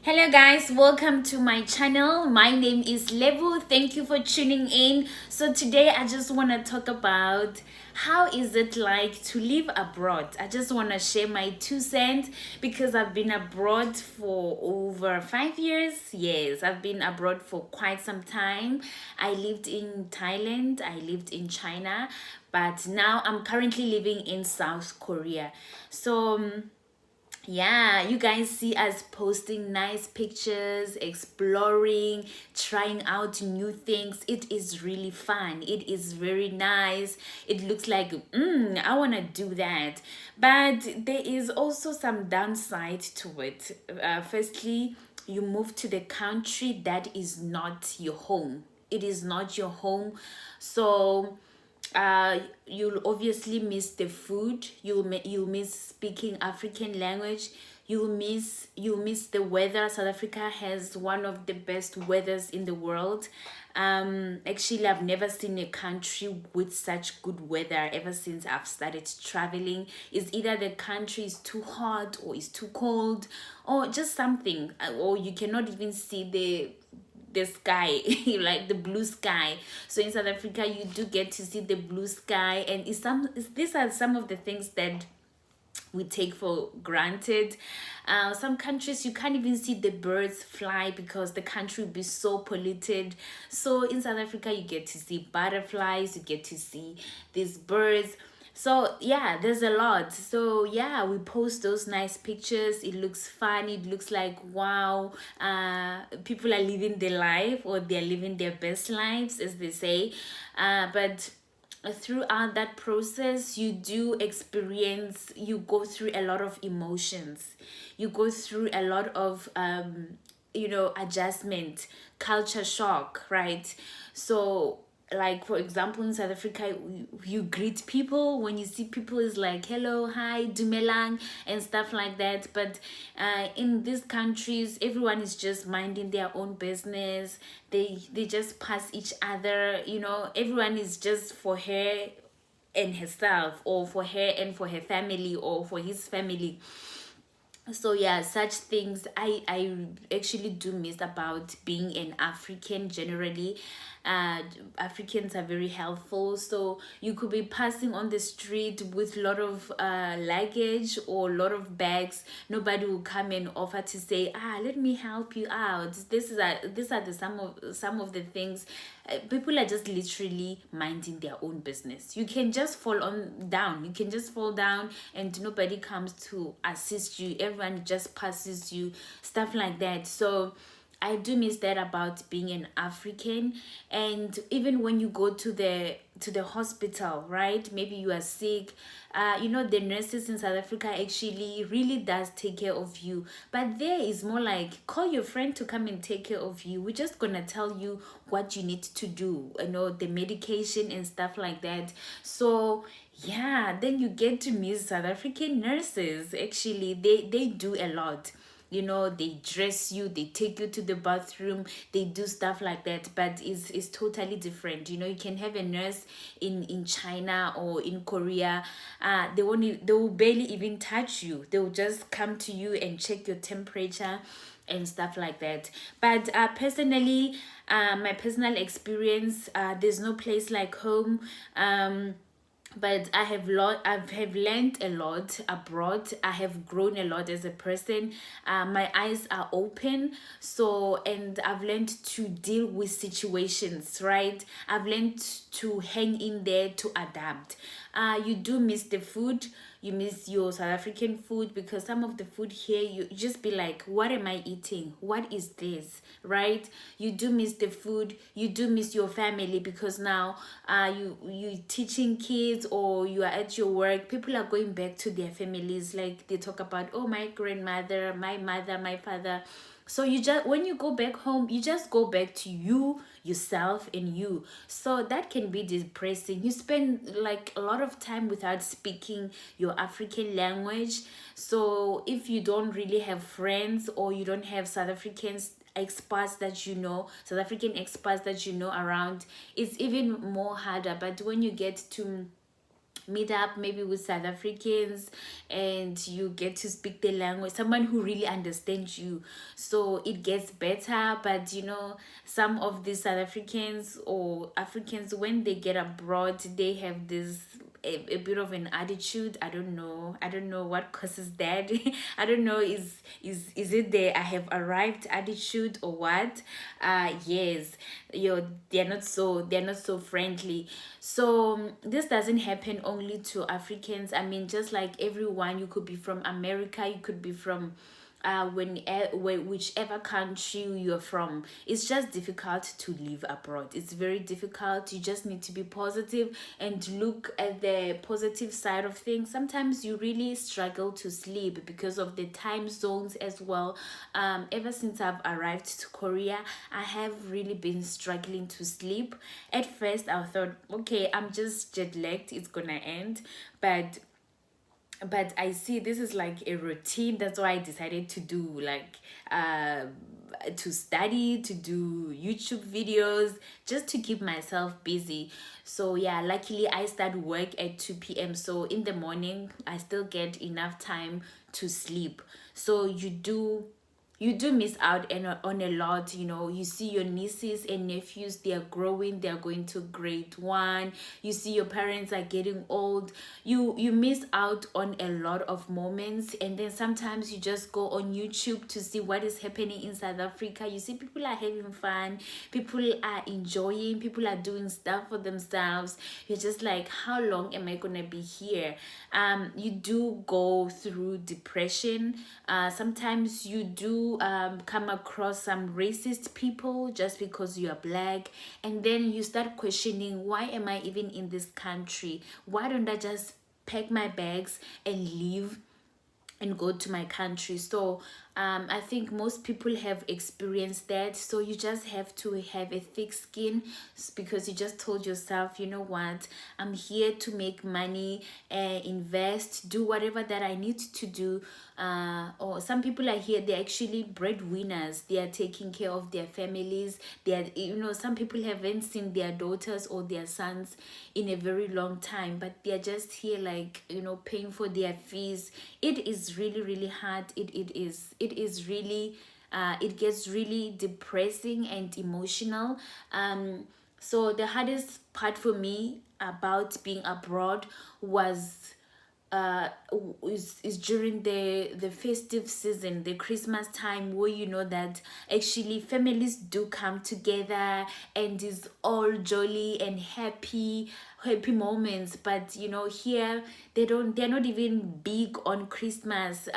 Hello guys, welcome to my channel. My name is Levu. Thank you for tuning in. So today I just want to talk about how is it like to live abroad. I just want to share my 2 cents because I've been abroad for over 5 years. Yes, I've been abroad for quite some time. I lived in Thailand, I lived in China, but now I'm currently living in South Korea. So yeah, you guys see us posting nice pictures, exploring, trying out new things. It is really fun. It is very nice. It looks like I want to do that. But there is also some downside to it. Firstly, you move to the country that is not your home. It is not your home. So you'll obviously miss the food. You'll miss speaking African language. You'll miss the weather. South Africa has one of the best weathers in the world. Actually, I've never seen a country with such good weather ever since I've started traveling. It's either the country is too hot or it's too cold, or just something, or you cannot even see the sky like the blue sky. So in South Africa you do get to see the blue sky, and these are some of the things that we take for granted. Some countries you can't even see the birds fly because the country will be so polluted. So in South Africa you get to see butterflies, you get to see these birds. So yeah, there's a lot. So yeah, we post those nice pictures. It looks fun. It looks like wow, people are living their life, or they're living their best lives, as they say. But throughout that process you go through a lot of emotions. You go through a lot of adjustment, culture shock, right? So like for example in South Africa, you greet people. When you see people, is like hello, hi, dumelang, and stuff like that. But in these countries everyone is just minding their own business. They just pass each other. Everyone is just for her and herself, or for her and for her family, or for his family. So yeah, such things I actually do miss about being an African generally. Africans are very helpful. So you could be passing on the street with a lot of luggage or a lot of bags. Nobody will come and offer to say, let me help you out. These are the some of the things. People are just literally minding their own business. You can just fall on down. You can just fall down and nobody comes to assist you. Everyone just passes you, stuff like that. So I do miss that about being an African. And even when you go to the hospital, right? Maybe you are sick. The nurses in South Africa actually really does take care of you. But there is more like call your friend to come and take care of you. We're just gonna tell you what you need to do. The medication and stuff like that. So yeah, then you get to meet South African nurses. Actually, they do a lot. They dress you, they take you to the bathroom, they do stuff like that. But it's totally different. You can have a nurse in China or in Korea. They will barely even touch you. They will just come to you and check your temperature and stuff like that. But personally, my personal experience, there's no place like home. But I have learned a lot abroad. I have grown a lot as a person. My eyes are open. So, and I've learned to deal with situations, right? I've learned to hang in there, to adapt. You do miss the food. You miss your South African food, because some of the food here you just be like, what am I eating? What is this? Right? You do miss the food. You do miss your family, because now you teaching kids, or you are at your work. People are going back to their families. Like they talk about, oh, my grandmother, my mother, my father. So you just, when you go back home, you just go back to you, yourself, and you. So that can be depressing. You spend like a lot of time without speaking your African language. So if you don't really have friends, or you don't have South Africans expats that South African expats that around, it's even more harder. But when you get meet up maybe with South Africans, and you get to speak the language, someone who really understands you. So it gets better. But some of these South Africans or Africans, when they get abroad, they have this a bit of an attitude. I don't know what causes that. I don't know, is it the I have arrived attitude or what. Yes, they're not so friendly. So this doesn't happen only to Africans. I mean, just like everyone, you could be from America, you could be from whichever country you're from. It's just difficult to live abroad. It's very difficult. You just need to be positive and look at the positive side of things. Sometimes you really struggle to sleep because of the time zones as well. Ever since I've arrived to Korea, I have really been struggling to sleep. At first I thought, okay, I'm just jet lagged, it's gonna end. But I see this is like a routine. That's why I decided to do like to study, to do YouTube videos, just to keep myself busy. So yeah, luckily I start work at 2 p.m. So in the morning I still get enough time to sleep. So you do miss out on a lot. You see your nieces and nephews, they are growing, they are going to grade 1. You see your parents are getting old. You miss out on a lot of moments. And then sometimes you just go on YouTube to see what is happening in South Africa. You see people are having fun, people are enjoying, people are doing stuff for themselves. You're just like, how long am I gonna be here? You do go through depression. Sometimes you do come across some racist people just because you are black, and then you start questioning, why am I even in this country? Why don't I just pack my bags and leave and go to my country? So I think most people have experienced that. So you just have to have a thick skin, because you just told yourself, you know what, I'm here to make money, invest, do whatever that I need to do. Or some people are here, they're actually breadwinners, they are taking care of their families. Some people haven't seen their daughters or their sons in a very long time, but they're just here, like, paying for their fees. It is really, really hard. It is really it gets really depressing and emotional. So the hardest part for me about being abroad was is during the festive season, the Christmas time, where that actually families do come together and is all jolly and happy moments. But here they're not even big on Christmas.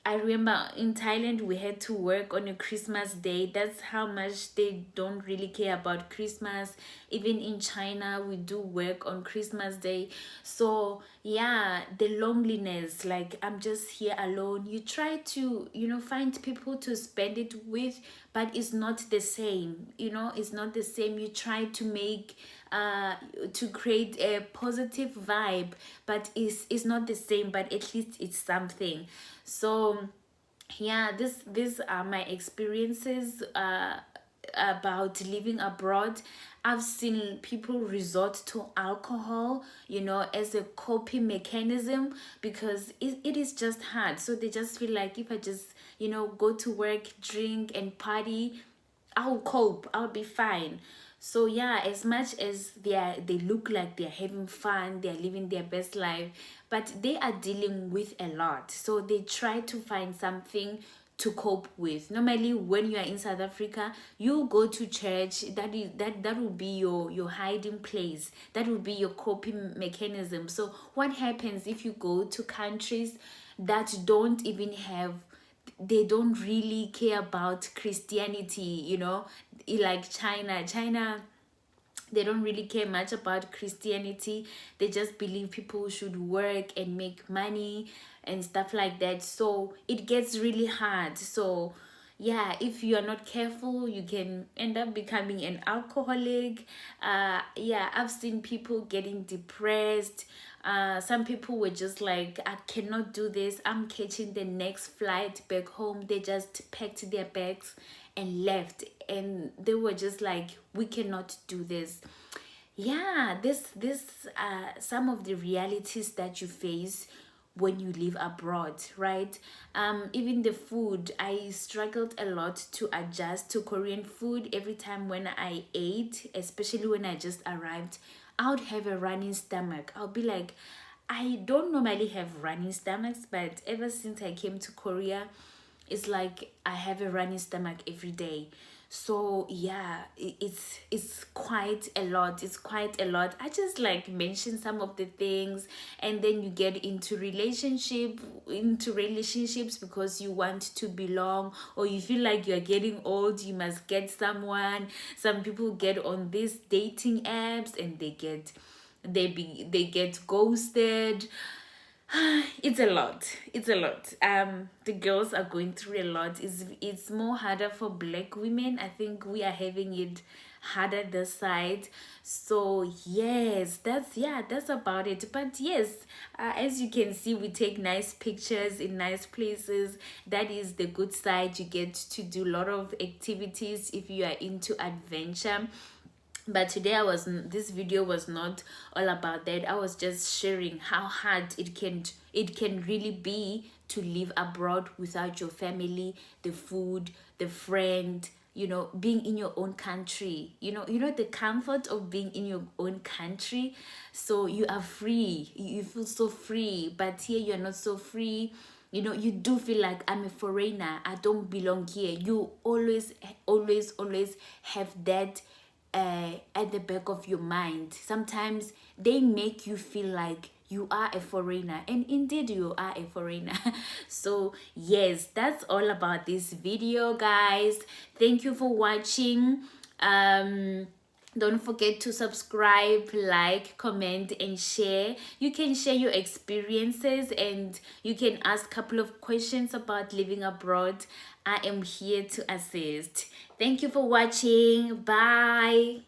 I remember in Thailand we had to work on a Christmas day. That's how much they don't really care about Christmas. Even in China we do work on Christmas day. So yeah, the loneliness, like, I'm just here alone. You try to find people to spend it with, but it's not the same. It's not the same. You try to make to create a positive vibe, but it's not the same, but at least it's something. So yeah, these are my experiences about living abroad. I've seen people resort to alcohol, as a coping mechanism, because it is just hard. So they just feel like, if I just go to work, drink and party, I'll cope, I'll be fine. So yeah, as much as they look like they're having fun, they're living their best life, but they are dealing with a lot. So they try to find something to cope with. Normally when you are in South Africa, you go to church. That will be your hiding place. That will be your coping mechanism. So what happens if you go to countries that don't even have, they don't really care about Christianity, like China, they don't really care much about Christianity. They just believe people should work and make money and stuff like that. So it gets really hard. So yeah, if you are not careful, you can end up becoming an alcoholic. Yeah, I've seen people getting depressed. Some people were just like, I cannot do this, I'm catching the next flight back home. They just packed their bags and left, and they were just like, we cannot do this. yeah, this some of the realities that you face when you live abroad, right? Even the food, I struggled a lot to adjust to Korean food. Every time when I ate, especially when I just arrived, I would have a running stomach. I'll be like, I don't normally have running stomachs, but ever since I came to Korea, it's like I have a running stomach every day. So yeah, it's quite a lot. It's quite a lot. I just like mention some of the things, and then you get into relationships because you want to belong, or you feel like you're getting old, you must get someone. Some people get on these dating apps and they get ghosted. It's a lot. It's a lot. The girls are going through a lot. It's more harder for black women. I think we are having it harder this side. So yes, that's about it. But yes, as you can see, we take nice pictures in nice places. That is the good side. You get to do a lot of activities if you are into adventure. But today this video was not all about that. I was just sharing how hard it can really be to live abroad without your family, the food, the friend, being in your own country, the comfort of being in your own country. So you are free, you feel so free, but here you're not so free. You do feel like, I'm a foreigner, I don't belong here. You always have that at the back of your mind. Sometimes they make you feel like you are a foreigner, and indeed you are a foreigner. So yes, that's all about this video, guys. Thank you for watching. Don't forget to subscribe, like, comment, and share. You can share your experiences, and you can ask a couple of questions about living abroad. I am here to assist. Thank you for watching. Bye.